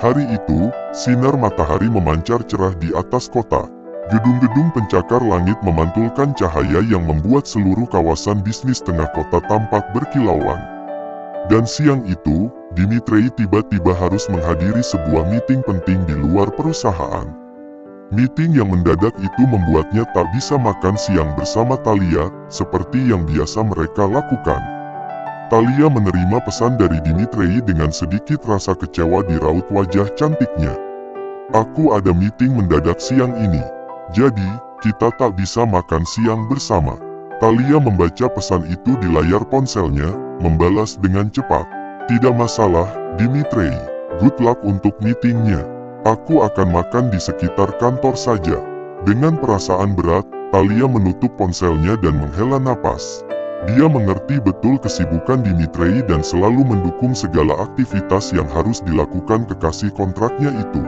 Hari itu, sinar matahari memancar cerah di atas kota. Gedung-gedung pencakar langit memantulkan cahaya yang membuat seluruh kawasan bisnis tengah kota tampak berkilauan. Dan siang itu, Dmitri tiba-tiba harus menghadiri sebuah meeting penting di luar perusahaan. Meeting yang mendadak itu membuatnya tak bisa makan siang bersama Talia, seperti yang biasa mereka lakukan. Talia menerima pesan dari Dmitri dengan sedikit rasa kecewa di raut wajah cantiknya. "Aku ada meeting mendadak siang ini. Jadi, kita tak bisa makan siang bersama." Talia membaca pesan itu di layar ponselnya, membalas dengan cepat. "Tidak masalah, Dmitri. Good luck untuk meetingnya. Aku akan makan di sekitar kantor saja." Dengan perasaan berat, Talia menutup ponselnya dan menghela napas. Dia mengerti betul kesibukan Dmitri dan selalu mendukung segala aktivitas yang harus dilakukan kekasih kontraknya itu.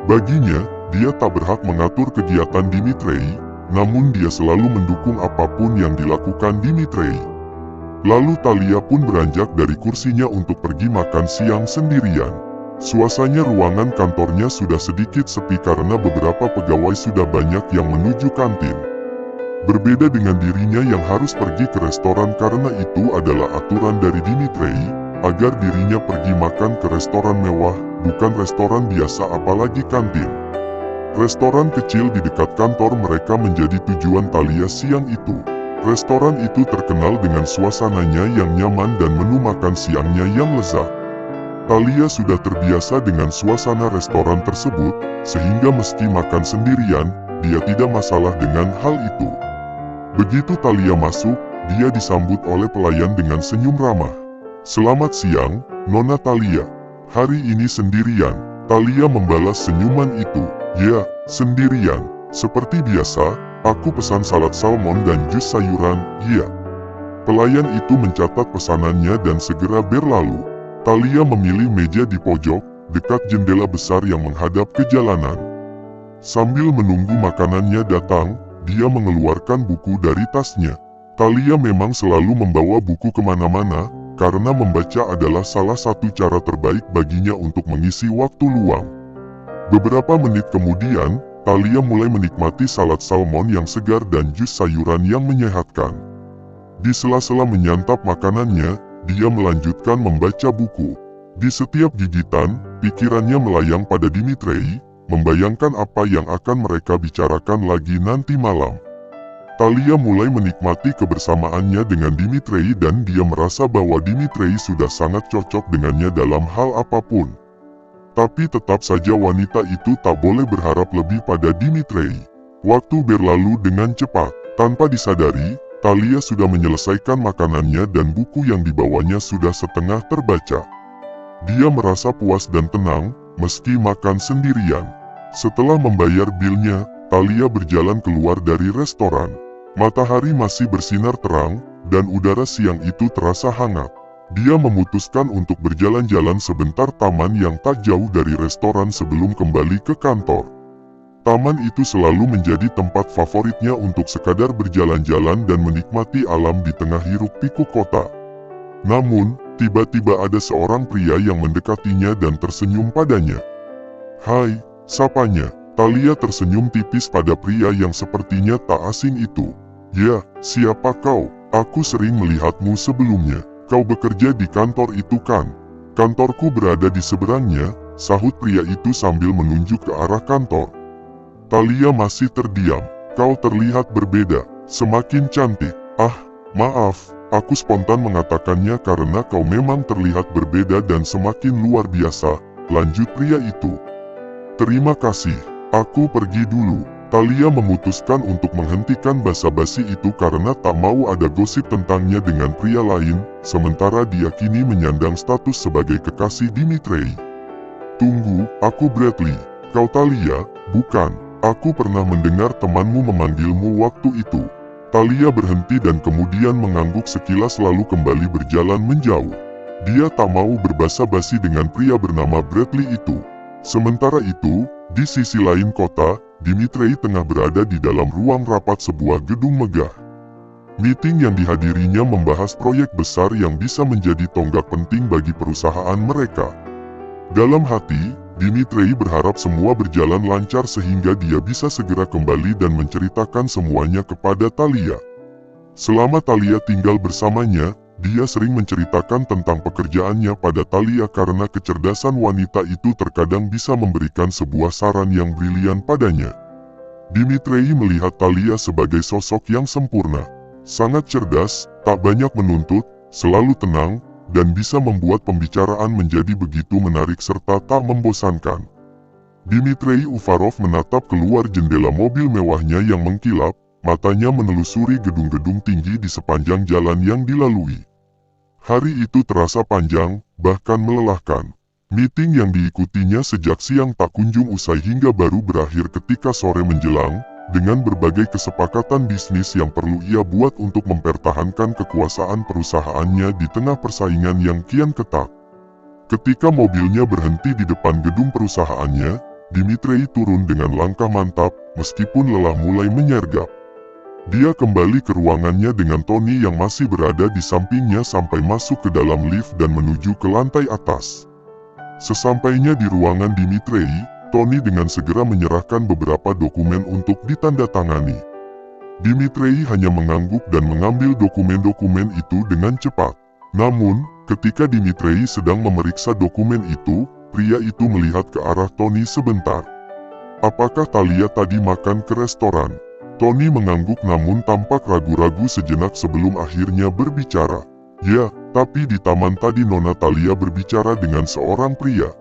Baginya, dia tak berhak mengatur kegiatan Dmitri, namun dia selalu mendukung apapun yang dilakukan Dmitri. Lalu Talia pun beranjak dari kursinya untuk pergi makan siang sendirian. Suasana ruangan kantornya sudah sedikit sepi karena beberapa pegawai sudah banyak yang menuju kantin. Berbeda dengan dirinya yang harus pergi ke restoran karena itu adalah aturan dari Dmitri, agar dirinya pergi makan ke restoran mewah, bukan restoran biasa apalagi kantin. Restoran kecil di dekat kantor mereka menjadi tujuan Talia siang itu. Restoran itu terkenal dengan suasananya yang nyaman dan menu makan siangnya yang lezat. Talia sudah terbiasa dengan suasana restoran tersebut, sehingga meski makan sendirian, dia tidak masalah dengan hal itu. Begitu Talia masuk, dia disambut oleh pelayan dengan senyum ramah. "Selamat siang, Nona Talia." "Hari ini sendirian?" Talia membalas senyuman itu. "Ya, sendirian. Seperti biasa, aku pesan salad salmon dan jus sayuran." "Ya." Pelayan itu mencatat pesanannya dan segera berlalu. Talia memilih meja di pojok, dekat jendela besar yang menghadap ke jalanan. Sambil menunggu makanannya datang, dia mengeluarkan buku dari tasnya. Talia memang selalu membawa buku kemana-mana, karena membaca adalah salah satu cara terbaik baginya untuk mengisi waktu luang. Beberapa menit kemudian, Talia mulai menikmati salad salmon yang segar dan jus sayuran yang menyehatkan. Di sela-sela menyantap makanannya, dia melanjutkan membaca buku. Di setiap gigitan, pikirannya melayang pada Dmitri, membayangkan apa yang akan mereka bicarakan lagi nanti malam. Talia mulai menikmati kebersamaannya dengan Dmitri dan dia merasa bahwa Dmitri sudah sangat cocok dengannya dalam hal apapun. Tapi tetap saja wanita itu tak boleh berharap lebih pada Dmitri. Waktu berlalu dengan cepat. Tanpa disadari, Talia sudah menyelesaikan makanannya dan buku yang dibawanya sudah setengah terbaca. Dia merasa puas dan tenang, meski makan sendirian. Setelah membayar bilnya, Talia berjalan keluar dari restoran. Matahari masih bersinar terang, dan udara siang itu terasa hangat. Dia memutuskan untuk berjalan-jalan sebentar taman yang tak jauh dari restoran sebelum kembali ke kantor. Taman itu selalu menjadi tempat favoritnya untuk sekadar berjalan-jalan dan menikmati alam di tengah hiruk-pikuk kota. Namun, tiba-tiba ada seorang pria yang mendekatinya dan tersenyum padanya. "Hai," sapanya. Talia tersenyum tipis pada pria yang sepertinya tak asing itu. "Ya, siapa kau? Aku sering melihatmu sebelumnya. Kau bekerja di kantor itu kan?" "Kantorku berada di seberangnya," sahut pria itu sambil menunjuk ke arah kantor. Talia masih terdiam. "Kau terlihat berbeda, semakin cantik." "Ah, maaf, aku spontan mengatakannya karena kau memang terlihat berbeda dan semakin luar biasa," lanjut pria itu. "Terima kasih, aku pergi dulu." Talia memutuskan untuk menghentikan basa-basi itu karena tak mau ada gosip tentangnya dengan pria lain, sementara dia kini menyandang status sebagai kekasih Dmitri. "Tunggu, aku Bradley. Kau Talia, bukan? Aku pernah mendengar temanmu memanggilmu waktu itu." Talia berhenti dan kemudian mengangguk sekilas lalu kembali berjalan menjauh. Dia tak mau berbasa-basi dengan pria bernama Bradley itu. Sementara itu, di sisi lain kota, Dmitri tengah berada di dalam ruang rapat sebuah gedung megah. Meeting yang dihadirinya membahas proyek besar yang bisa menjadi tonggak penting bagi perusahaan mereka. Dalam hati, Dimitri berharap semua berjalan lancar sehingga dia bisa segera kembali dan menceritakan semuanya kepada Thalia. Selama Thalia tinggal bersamanya, dia sering menceritakan tentang pekerjaannya pada Thalia karena kecerdasan wanita itu terkadang bisa memberikan sebuah saran yang brilian padanya. Dimitri melihat Thalia sebagai sosok yang sempurna, sangat cerdas, tak banyak menuntut, selalu tenang, dan bisa membuat pembicaraan menjadi begitu menarik serta tak membosankan. Dmitri Uvarov menatap keluar jendela mobil mewahnya yang mengkilap, matanya menelusuri gedung-gedung tinggi di sepanjang jalan yang dilalui. Hari itu terasa panjang, bahkan melelahkan. Meeting yang diikutinya sejak siang tak kunjung usai hingga baru berakhir ketika sore menjelang, dengan berbagai kesepakatan bisnis yang perlu ia buat untuk mempertahankan kekuasaan perusahaannya di tengah persaingan yang kian ketat. Ketika mobilnya berhenti di depan gedung perusahaannya, Dimitri turun dengan langkah mantap, meskipun lelah mulai menyergap. Dia kembali ke ruangannya dengan Tony yang masih berada di sampingnya sampai masuk ke dalam lift dan menuju ke lantai atas. Sesampainya di ruangan Dimitri, Tony dengan segera menyerahkan beberapa dokumen untuk ditandatangani. Dimitri hanya mengangguk dan mengambil dokumen-dokumen itu dengan cepat. Namun, ketika Dimitri sedang memeriksa dokumen itu, pria itu melihat ke arah Tony sebentar. "Apakah Thalia tadi makan ke restoran?" Tony mengangguk namun tampak ragu-ragu sejenak sebelum akhirnya berbicara. "Ya, tapi di taman tadi Nona Thalia berbicara dengan seorang pria.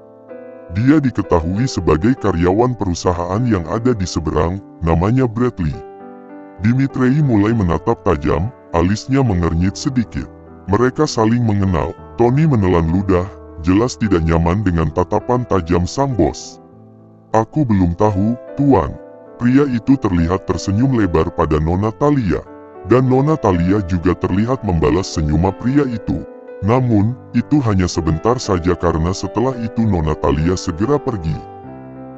Dia diketahui sebagai karyawan perusahaan yang ada di seberang, namanya Bradley." Dimitri mulai menatap tajam, alisnya mengernyit sedikit. Mereka saling mengenal. Tony menelan ludah, jelas tidak nyaman dengan tatapan tajam sang bos. "Aku belum tahu, Tuan." Pria itu terlihat tersenyum lebar pada Nona Thalia, dan Nona Thalia juga terlihat membalas senyuman pria itu. Namun, itu hanya sebentar saja karena setelah itu Nona Thalia segera pergi.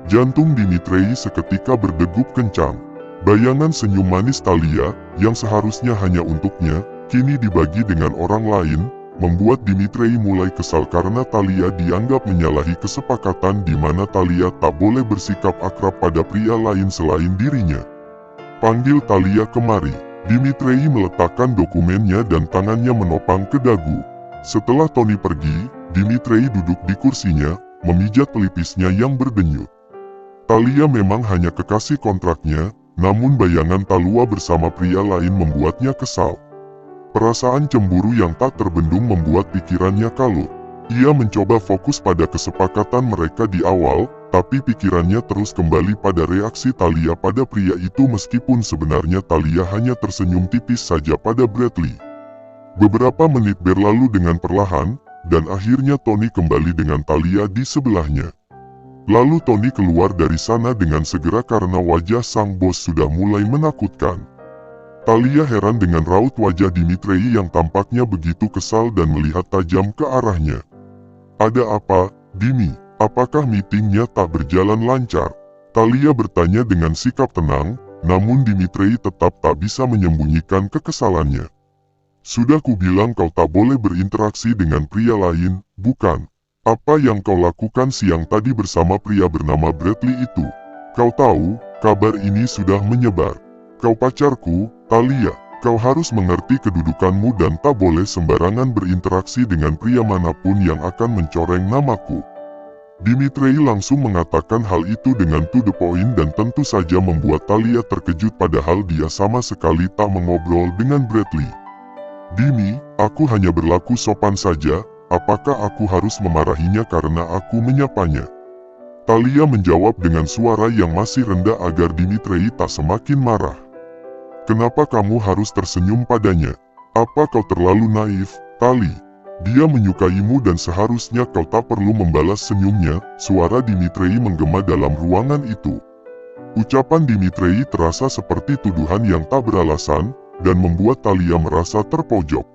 Jantung Dimitri seketika berdegup kencang. Bayangan senyum manis Thalia, yang seharusnya hanya untuknya, kini dibagi dengan orang lain, membuat Dimitri mulai kesal karena Thalia dianggap menyalahi kesepakatan di mana Thalia tak boleh bersikap akrab pada pria lain selain dirinya. "Panggil Thalia kemari." Dimitri meletakkan dokumennya dan tangannya menopang ke dagu. Setelah Tony pergi, Dimitri duduk di kursinya, memijat pelipisnya yang berdenyut. Thalia memang hanya kekasih kontraknya, namun bayangan Thalia bersama pria lain membuatnya kesal. Perasaan cemburu yang tak terbendung membuat pikirannya kalut. Ia mencoba fokus pada kesepakatan mereka di awal, tapi pikirannya terus kembali pada reaksi Thalia pada pria itu meskipun sebenarnya Thalia hanya tersenyum tipis saja pada Bradley. Beberapa menit berlalu dengan perlahan, dan akhirnya Tony kembali dengan Thalia di sebelahnya. Lalu Tony keluar dari sana dengan segera karena wajah sang bos sudah mulai menakutkan. Thalia heran dengan raut wajah Dimitri yang tampaknya begitu kesal dan melihat tajam ke arahnya. "Ada apa, Dimi? Apakah meetingnya tak berjalan lancar?" Thalia bertanya dengan sikap tenang, namun Dimitri tetap tak bisa menyembunyikan kekesalannya. "Sudah kubilang kau tak boleh berinteraksi dengan pria lain, bukan? Apa yang kau lakukan siang tadi bersama pria bernama Bradley itu? Kau tahu, kabar ini sudah menyebar. Kau pacarku, Thalia. Kau harus mengerti kedudukanmu dan tak boleh sembarangan berinteraksi dengan pria manapun yang akan mencoreng namaku." Dimitri langsung mengatakan hal itu dengan to the point dan tentu saja membuat Thalia terkejut padahal dia sama sekali tak mengobrol dengan Bradley. "Dimi, aku hanya berlaku sopan saja, apakah aku harus memarahinya karena aku menyapanya?" Thalia menjawab dengan suara yang masih rendah agar Dimitri tak semakin marah. "Kenapa kamu harus tersenyum padanya? Apa kau terlalu naif, Thali? Dia menyukaimu dan seharusnya kau tak perlu membalas senyumnya." Suara Dimitri menggema dalam ruangan itu. Ucapan Dimitri terasa seperti tuduhan yang tak beralasan, dan membuat Thalia merasa terpojok.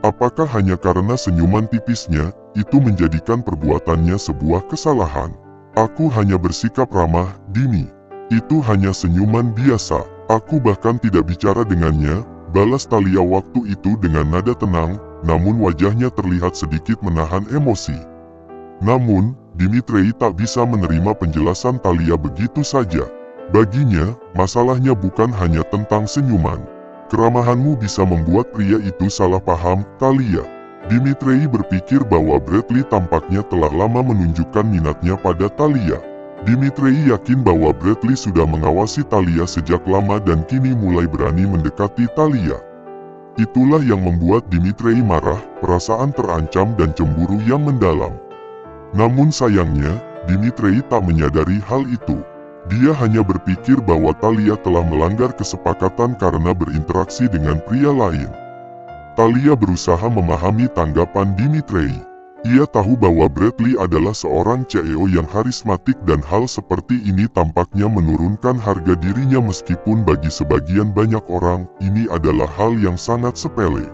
Apakah hanya karena senyuman tipisnya, itu menjadikan perbuatannya sebuah kesalahan? "Aku hanya bersikap ramah, Dimi. Itu hanya senyuman biasa. Aku bahkan tidak bicara dengannya," balas Thalia waktu itu dengan nada tenang, namun wajahnya terlihat sedikit menahan emosi. Namun, Dimitri tak bisa menerima penjelasan Thalia begitu saja. Baginya, masalahnya bukan hanya tentang senyuman. Keramahanmu bisa membuat pria itu salah paham, Thalia. Dimitri berpikir bahwa Bradley tampaknya telah lama menunjukkan minatnya pada Thalia. Dimitri yakin bahwa Bradley sudah mengawasi Thalia sejak lama dan kini mulai berani mendekati Thalia. Itulah yang membuat Dimitri marah, perasaan terancam dan cemburu yang mendalam. Namun sayangnya, Dimitri tak menyadari hal itu. Dia hanya berpikir bahwa Thalia telah melanggar kesepakatan karena berinteraksi dengan pria lain. Thalia berusaha memahami tanggapan Dimitri. Ia tahu bahwa Bradley adalah seorang CEO yang karismatik dan hal seperti ini tampaknya menurunkan harga dirinya meskipun bagi sebagian banyak orang, ini adalah hal yang sangat sepele.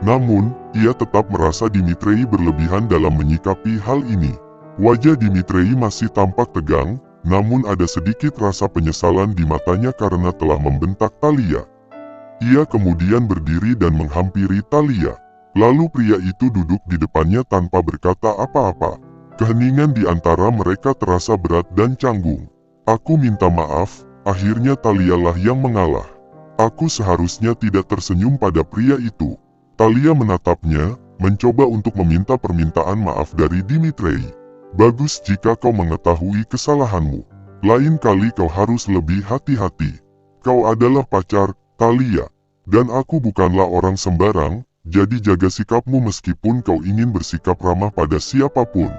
Namun, ia tetap merasa Dimitri berlebihan dalam menyikapi hal ini. Wajah Dimitri masih tampak tegang, namun ada sedikit rasa penyesalan di matanya karena telah membentak Thalia. Ia kemudian berdiri dan menghampiri Thalia. Lalu pria itu duduk di depannya tanpa berkata apa-apa. Keheningan di antara mereka terasa berat dan canggung. Aku minta maaf, akhirnya Thalia lah yang mengalah. Aku seharusnya tidak tersenyum pada pria itu. Thalia menatapnya, mencoba untuk meminta permintaan maaf dari Dimitri. Bagus jika kau mengetahui kesalahanmu. Lain kali kau harus lebih hati-hati. Kau adalah pacar, Thalia. Dan aku bukanlah orang sembarang, jadi jaga sikapmu meskipun kau ingin bersikap ramah pada siapapun.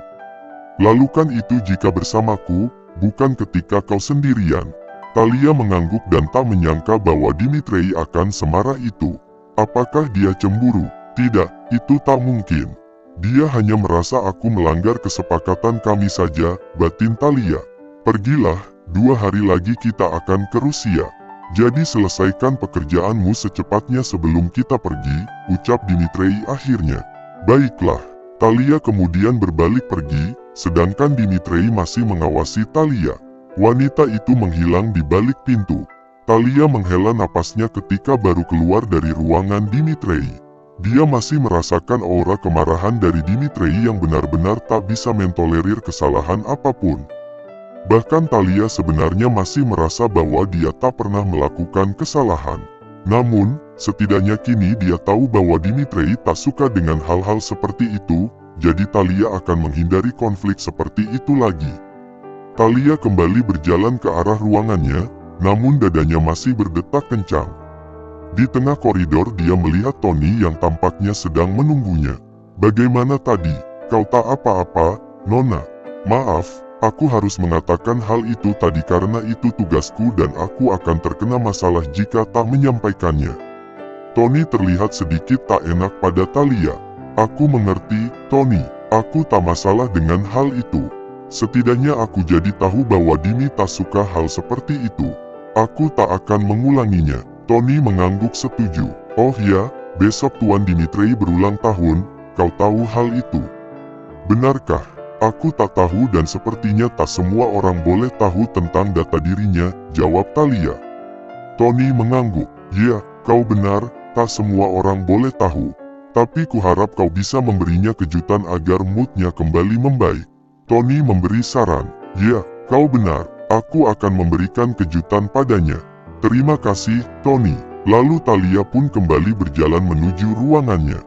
Lakukan itu jika bersamaku, bukan ketika kau sendirian. Thalia mengangguk dan tak menyangka bahwa Dimitri akan semarah itu. Apakah dia cemburu? Tidak, itu tak mungkin. Dia hanya merasa aku melanggar kesepakatan kami saja, batin Thalia. Pergilah, 2 hari lagi kita akan ke Rusia. Jadi selesaikan pekerjaanmu secepatnya sebelum kita pergi, ucap Dimitri akhirnya. Baiklah, Thalia kemudian berbalik pergi, sedangkan Dimitri masih mengawasi Thalia. Wanita itu menghilang di balik pintu. Thalia menghela napasnya ketika baru keluar dari ruangan Dimitri. Dia masih merasakan aura kemarahan dari Dimitri yang benar-benar tak bisa mentolerir kesalahan apapun. Bahkan Thalia sebenarnya masih merasa bahwa dia tak pernah melakukan kesalahan. Namun, setidaknya kini dia tahu bahwa Dimitri tak suka dengan hal-hal seperti itu, jadi Thalia akan menghindari konflik seperti itu lagi. Thalia kembali berjalan ke arah ruangannya, namun dadanya masih berdetak kencang. Di tengah koridor dia melihat Tony yang tampaknya sedang menunggunya. Bagaimana tadi? Kau tak apa-apa, Nona? Maaf, aku harus mengatakan hal itu tadi karena itu tugasku dan aku akan terkena masalah jika tak menyampaikannya. Tony terlihat sedikit tak enak pada Thalia. Aku mengerti, Tony. Aku tak masalah dengan hal itu. Setidaknya aku jadi tahu bahwa Dimi tak suka hal seperti itu. Aku tak akan mengulanginya. Tony mengangguk setuju. Oh ya, besok Tuan Dimitri berulang tahun, kau tahu hal itu? Benarkah? Aku tak tahu dan sepertinya tak semua orang boleh tahu tentang data dirinya, jawab Thalia. Tony mengangguk. Ya, kau benar, tak semua orang boleh tahu. Tapi kuharap kau bisa memberinya kejutan agar moodnya kembali membaik. Tony memberi saran. Ya, kau benar, aku akan memberikan kejutan padanya. Terima kasih, Tony. Lalu Thalia pun kembali berjalan menuju ruangannya.